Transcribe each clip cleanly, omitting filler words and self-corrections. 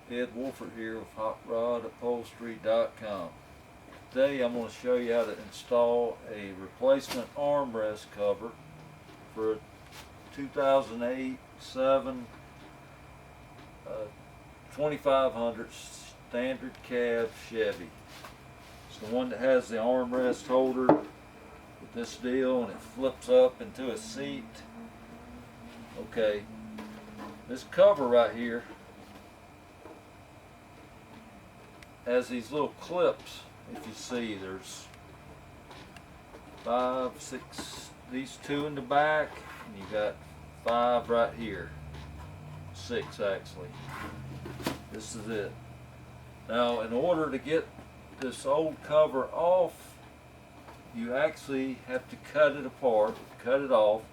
Ed Wolford here with HotRodUpholstery.com. Today I'm going to show you how to install a replacement armrest cover for a 2008-7 2500 standard cab Chevy. It's the one that has the armrest holder with this deal and it flips up into a seat. Okay, this cover right here has these little clips. If you see, there's 5, 6, these 2 in the back, and you got 5 right here. 6 actually. This is it. Now, in order to get this old cover off, you actually have to cut it apart, cut it off.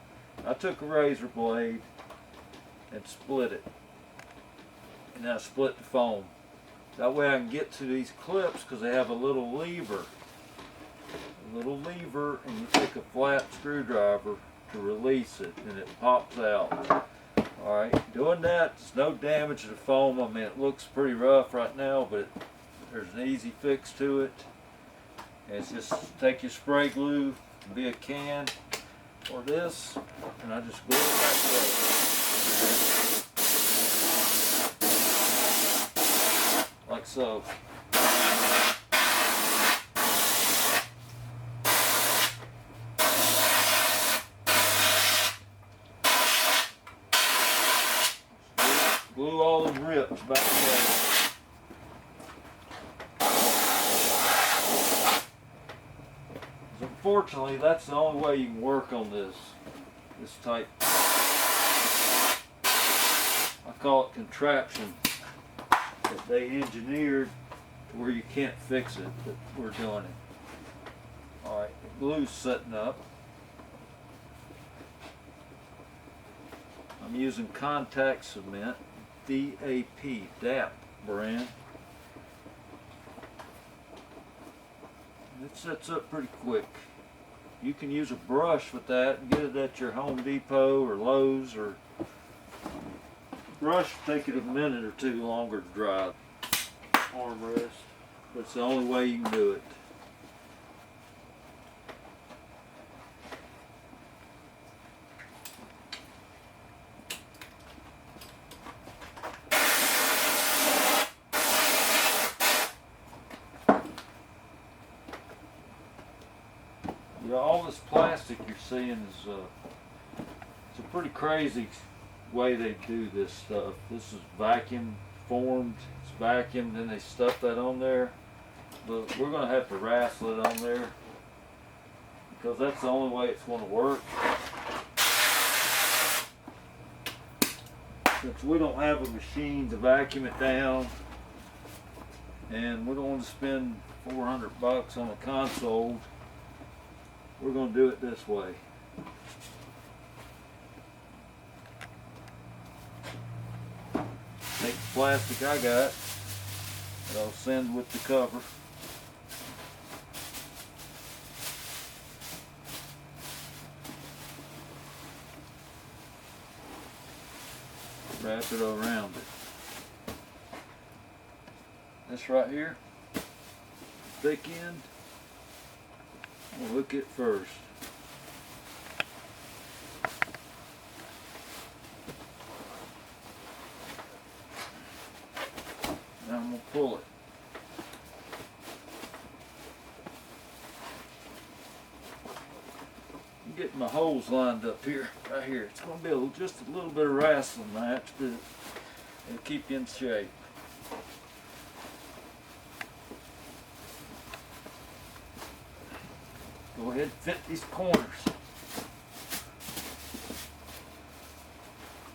I took a razor blade and split it, and I split the foam. That way I can get to these clips because they have a little lever. And you take a flat screwdriver to release it and it pops out. Alright, doing that, there's no damage to the foam. I mean, it looks pretty rough right now, but there's an easy fix to it. And it's just take your spray glue, be a can or this, and I just glue it back together. Like so. Glue all the rips back together. Unfortunately, that's the only way you can work on this type. I call it contraption. That they engineered to where you can't fix it, but we're doing it. Alright, the glue's setting up. I'm using contact cement, DAP brand. It sets up pretty quick. You can use a brush with that and get it at your Home Depot or Lowe's, or brush will take it a minute or 2 longer to dry. Armrest, but it's the only way you can do it. Yeah, all this plastic you're seeing is it's a pretty crazy way they do this stuff. This is vacuum formed, it's vacuumed, then they stuff that on there. But we're going to have to wrestle it on there because that's the only way it's going to work. Since we don't have a machine to vacuum it down, and we're going to spend $400 on a console, we're going to do it this way. Take the plastic I got that I'll send with the cover. Wrap it around it. This right here, thick end, we'll hook it first. Now I'm going to pull it. I'm getting my holes lined up here, right here. It's going to be just a little bit of wrestling match, but it'll keep you in shape. Go ahead and fit these corners.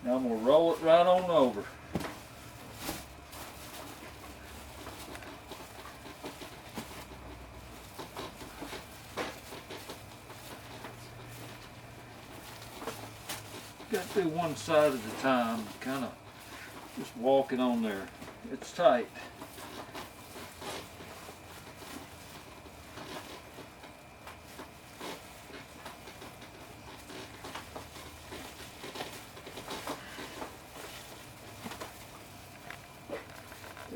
Now I'm going to roll it right on over. Got to do one side at a time, kind of just walking on there. It's tight.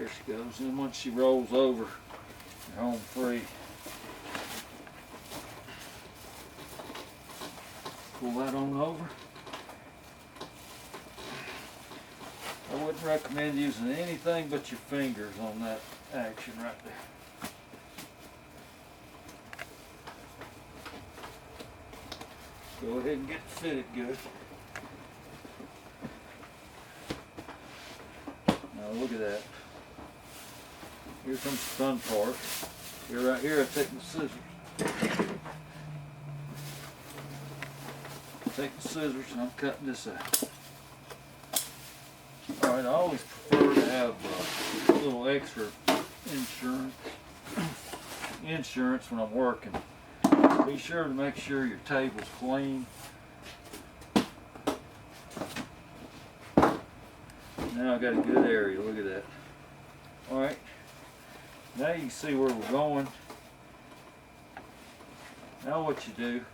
There she goes. And once she rolls over, you're home free. Pull that on over. I wouldn't recommend using anything but your fingers on that action right there. Go ahead and get it fitted good. Now look at that. Here comes the fun part. Here, right here, I take my scissors. Take the scissors and I'm cutting this out. Alright, I always prefer to have a little extra insurance when I'm working. Be sure to make sure your table's clean. Now I got a good area, look at that. Alright, now you can see where we're going. Now what you do,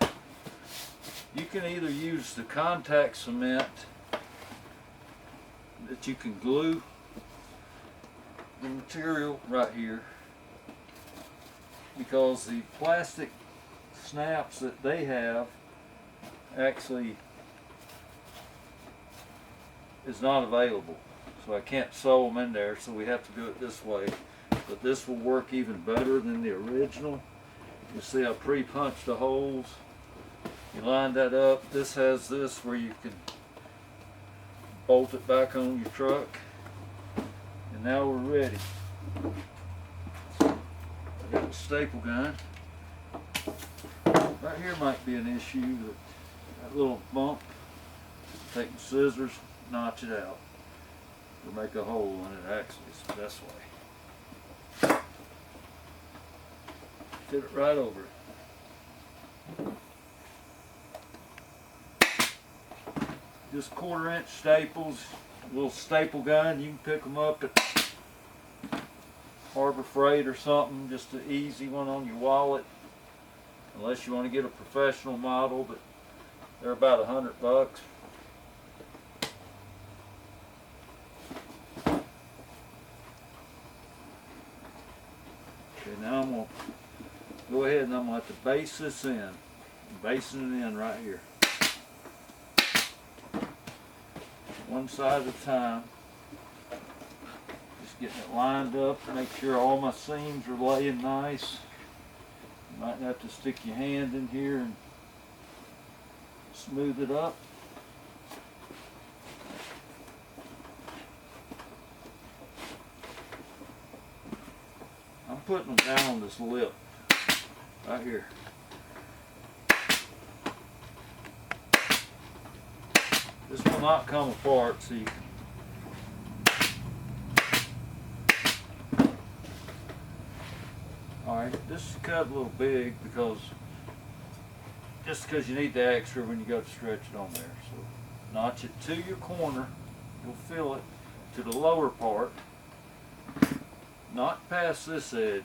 you can either use the contact cement that you can glue the material right here, because the plastic snaps that they have actually is not available, so I can't sew them in there, so we have to do it this way. But this will work even better than the original. You see I pre-punched the holes. You line that up. This has this where you can bolt it back on your truck. And now we're ready. I got the staple gun. Right here might be an issue, that little bump. Take the scissors, notch it out. Or make a hole in it, actually, it's the best way. Fit it right over it. Just 1/4 inch staples, a little staple gun. You can pick them up at Harbor Freight or something, just an easy one on your wallet. Unless you want to get a professional model, but they're about $100. Okay, now I'm going to go ahead and I'm going to have to base this in. I'm basing it in right here. One side at a time. Just getting it lined up, make sure all my seams are laying nice. You might have to stick your hand in here and smooth it up. I'm putting them down on this lip right here. This will not come apart, so you can. Alright, this is cut a little big because you need the extra when you go to stretch it on there. So notch it to your corner, you'll feel it, to the lower part, not past this edge.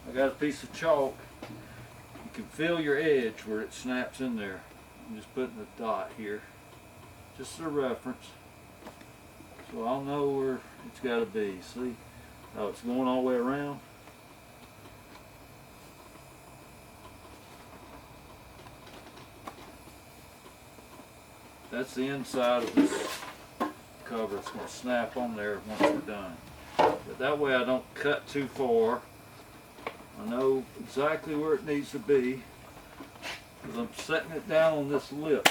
I got a piece of chalk. You can feel your edge where it snaps in there. I'm just putting a dot here, just a reference, so I'll know where it's got to be. See how it's going all the way around? That's the inside of this cover. It's going to snap on there once we're done. But that way I don't cut too far. I know exactly where it needs to be because I'm setting it down on this lip.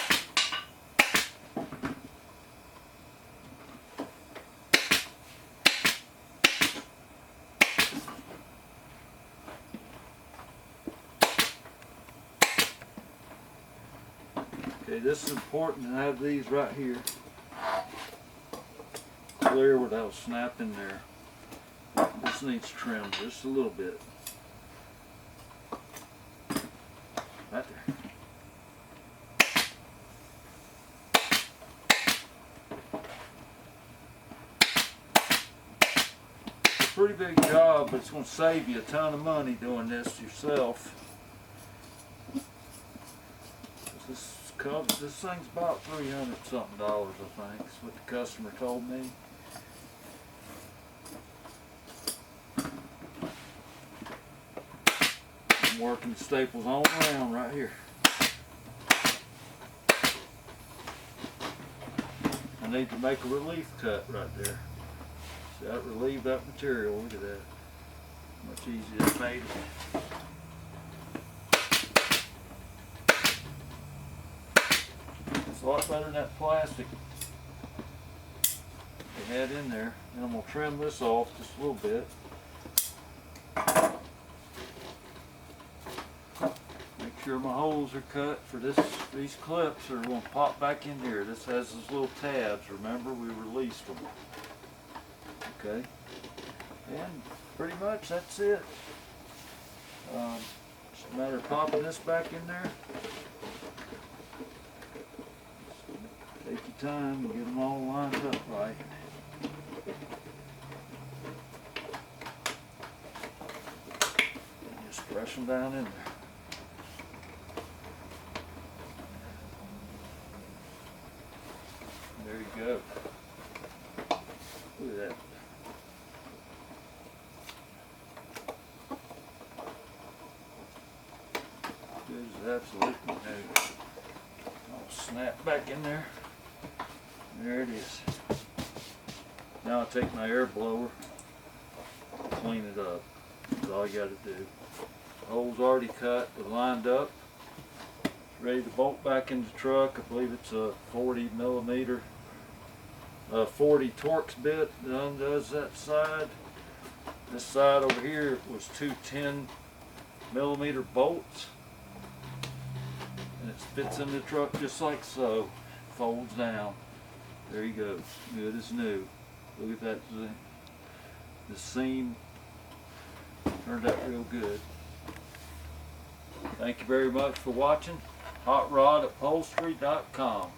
Okay, this is important to have these right here clear without snapping there. This needs trimmed just a little bit. Right there. It's a pretty big job job, but it's going to save you a ton of money doing this yourself. This thing's about $300 something, I think. That's what the customer told me. I'm working the staples on around right here. I need to make a relief cut right there. See, that relieved that material. Look at that. Much easier it made it. It's a lot better than that plastic they had in there. And I'm going to trim this off just a little bit. Make sure my holes are cut for this. These clips are going to pop back in here. This has those little tabs. Remember, we released them. Okay. And pretty much that's it. Just a matter of popping this back in there. Take your time and get them all lined up right. And just press them down in there. There you go. Look at that. Good as absolutely new. I'll snap back in there. There it is. Now I take my air blower, clean it up. That's all you got to do. The hole's already cut, but lined up. It's ready to bolt back in the truck. I believe it's a 40 millimeter, 40 Torx bit that undoes that side. This side over here was two 10 millimeter bolts. And it fits in the truck just like so. Folds down. There you go. Good as new. Look at that. The seam turned out real good. Thank you very much for watching. HotRodUpholstery.com.